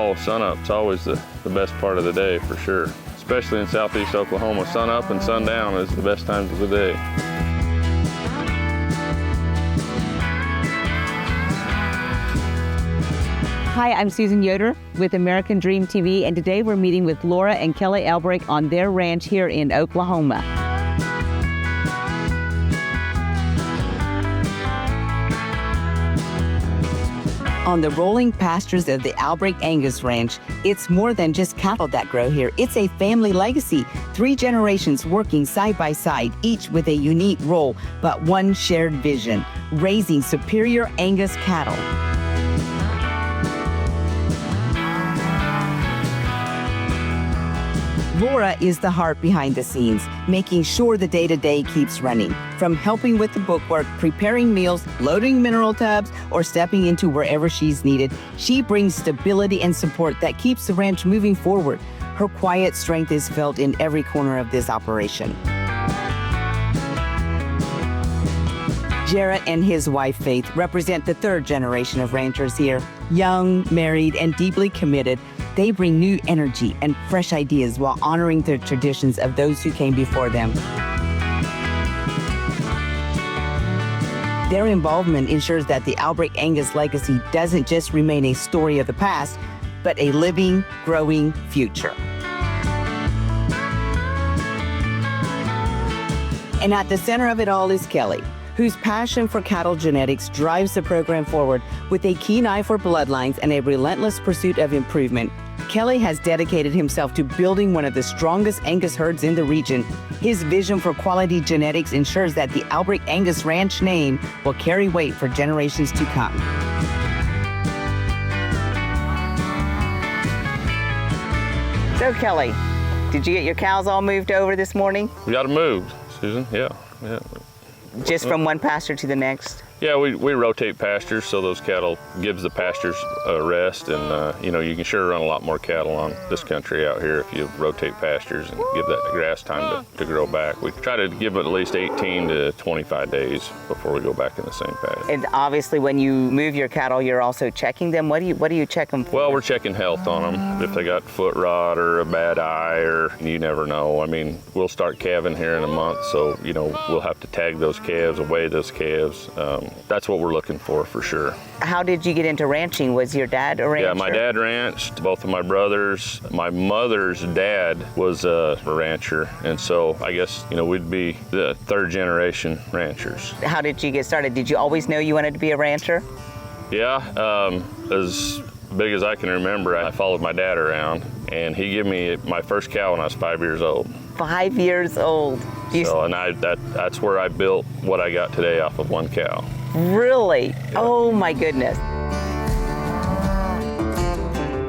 fall, sunup's always the best part of the day for sure. Especially in southeast Oklahoma, sun up and sundown is the best times of the day. Hi, I'm Susan Yoder with American Dream TV, and today we're meeting with Laura and Kelly Albrecht on their ranch here in Oklahoma. On the rolling pastures of the Albrecht Angus Ranch, it's more than just cattle that grow here. It's a family legacy. 3 generations working side by side, each with a unique role, but one shared vision: raising superior Angus cattle. Laura is the heart behind the scenes, making sure the day-to-day keeps running. From helping with the bookwork, preparing meals, loading mineral tubs, or stepping into wherever she's needed, she brings stability and support that keeps the ranch moving forward. Her quiet strength is felt in every corner of this operation. Jarrett and his wife, Faith, represent the 3rd generation of ranchers here. Young, married, and deeply committed, they bring new energy and fresh ideas while honoring the traditions of those who came before them. Their involvement ensures that the Albrecht Angus legacy doesn't just remain a story of the past, but a living, growing future. And at the center of it all is Kelly, whose passion for cattle genetics drives the program forward. With a keen eye for bloodlines and a relentless pursuit of improvement, Kelly has dedicated himself to building one of the strongest Angus herds in the region. His vision for quality genetics ensures that the Albrecht Angus Ranch name will carry weight for generations to come. So Kelly, did you get your cows all moved over this morning? We got them moved, Susan, yeah. Just from one pasture to the next? Yeah, we rotate pastures, so those cattle gives the pastures a rest, and you know, you can sure run a lot more cattle on this country out here if you rotate pastures and give that grass time to grow back. We try to give it at least 18 to 25 days before we go back in the same pasture. And obviously when you move your cattle, you're also checking them. What do you check them for? Well, we're checking health on them. If they got foot rot or a bad eye, or you never know. I mean, we'll start calving here in a month, so you know, we'll have to tag those calves, weigh those calves. That's what we're looking for sure. How did you get into ranching? Was your dad a rancher? Yeah, my dad ranched, both of my brothers. My mother's dad was a rancher, and so I guess, you know, we'd be the 3rd generation ranchers. How did you get started? Did you always know you wanted to be a rancher? Yeah, as big as I can remember, I followed my dad around, and he gave me my first cow when I was 5 years old. 5 years old. That's where I built what I got today off of one cow. Really? Yeah. Oh my goodness.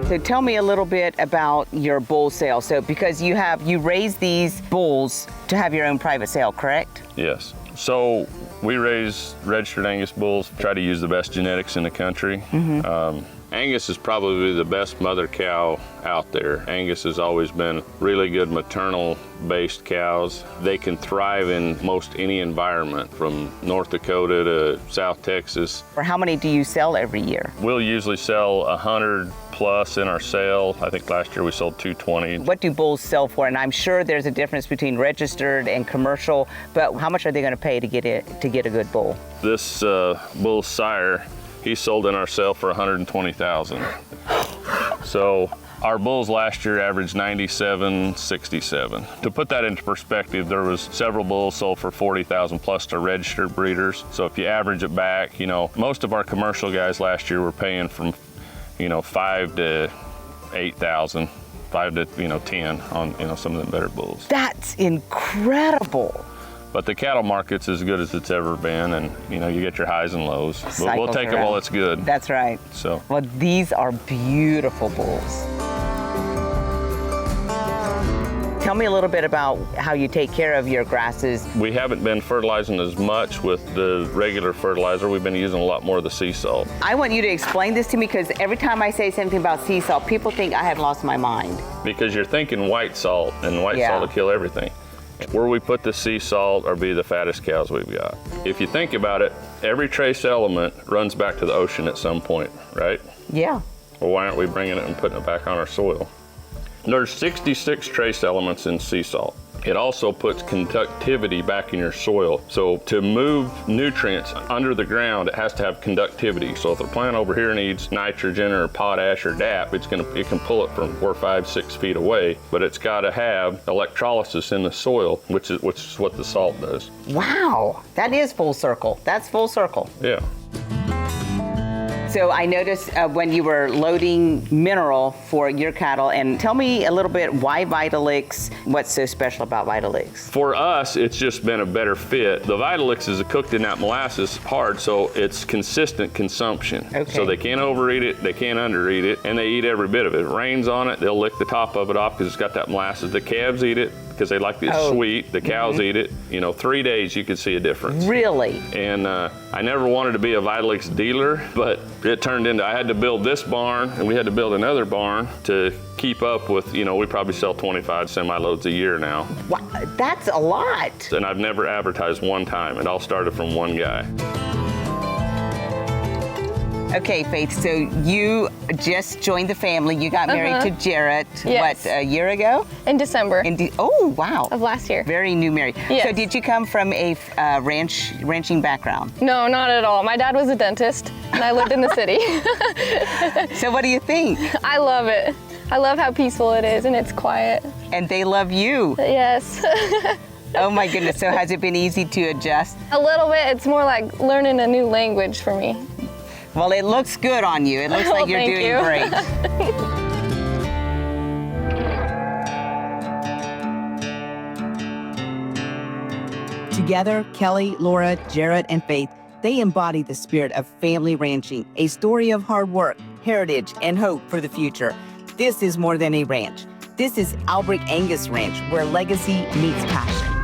So tell me a little bit about your bull sale. So because you raise these bulls to have your own private sale, correct? Yes. So we raise registered Angus bulls, try to use the best genetics in the country. Mm-hmm. Angus is probably the best mother cow out there. Angus has always been really good maternal-based cows. They can thrive in most any environment, from North Dakota to South Texas. Or how many do you sell every year? We'll usually sell 100 plus in our sale. I think last year we sold 220. What do bulls sell for? And I'm sure there's a difference between registered and commercial, but how much are they going to pay to get a good bull? This bull sire, he sold in our sale for $120,000. So our bulls last year averaged 97.67. To put that into perspective, there was several bulls sold for $40,000 plus to registered breeders. So if you average it back, you know, most of our commercial guys last year were paying from, you know, $5,000 to $8,000, $5,000 to, you know, $10,000 on, you know, some of the better bulls. That's incredible. But the cattle market's as good as it's ever been, and you know, you get your highs and lows. But we'll take it while it's good. That's right. So. Well, these are beautiful bulls. Tell me a little bit about how you take care of your grasses. We haven't been fertilizing as much with the regular fertilizer. We've been using a lot more of the sea salt. I want you to explain this to me, because every time I say something about sea salt, people think I have lost my mind. Because you're thinking white salt, and white salt will kill everything. Where we put the sea salt are be the fattest cows we've got. If you think about it, every trace element runs back to the ocean at some point, right? Yeah. Well, why aren't we bringing it and putting it back on our soil? There's 66 trace elements in sea salt. It also puts conductivity back in your soil. So to move nutrients under the ground, it has to have conductivity. So if the plant over here needs nitrogen or potash or DAP, it can pull it from 4, 5, 6 feet away, but it's got to have electrolysis in the soil, which is what the salt does. Wow, that is full circle. That's full circle. Yeah. So I noticed when you were loading mineral for your cattle, and tell me a little bit why Vitalix, what's so special about Vitalix? For us, it's just been a better fit. The Vitalix is cooked in that molasses hard, so it's consistent consumption. Okay. So they can't overeat it, they can't undereat it, and they eat every bit of it. If it rains on it, they'll lick the top of it off because it's got that molasses. The calves eat it because they like it sweet. The cows eat it. 3 days you could see a difference. Really? And I never wanted to be a Vitalix dealer, but it turned into I had to build this barn and we had to build another barn to keep up with, we probably sell 25 semi-loads a year now. Wow, that's a lot. And I've never advertised one time. It all started from one guy. Okay, Faith, so you just joined the family. You got married to Jarrett, Yes. what, a year ago? In December Oh, wow. of last year. Very new married. Yes. So did you come from a ranching background? No, not at all. My dad was a dentist, and I lived in the city. So what do you think? I love it. I love how peaceful it is, and it's quiet. And they love you. Yes. Oh my goodness, so has it been easy to adjust? A little bit. It's more like learning a new language for me. Well, it looks good on you. It looks like you're thank doing you. great. Together, Kelly, Laura, Jarrett, and Faith, they embody the spirit of family ranching, a story of hard work, heritage, and hope for the future. This is more than a ranch. This is Albrecht Angus Ranch, where legacy meets passion.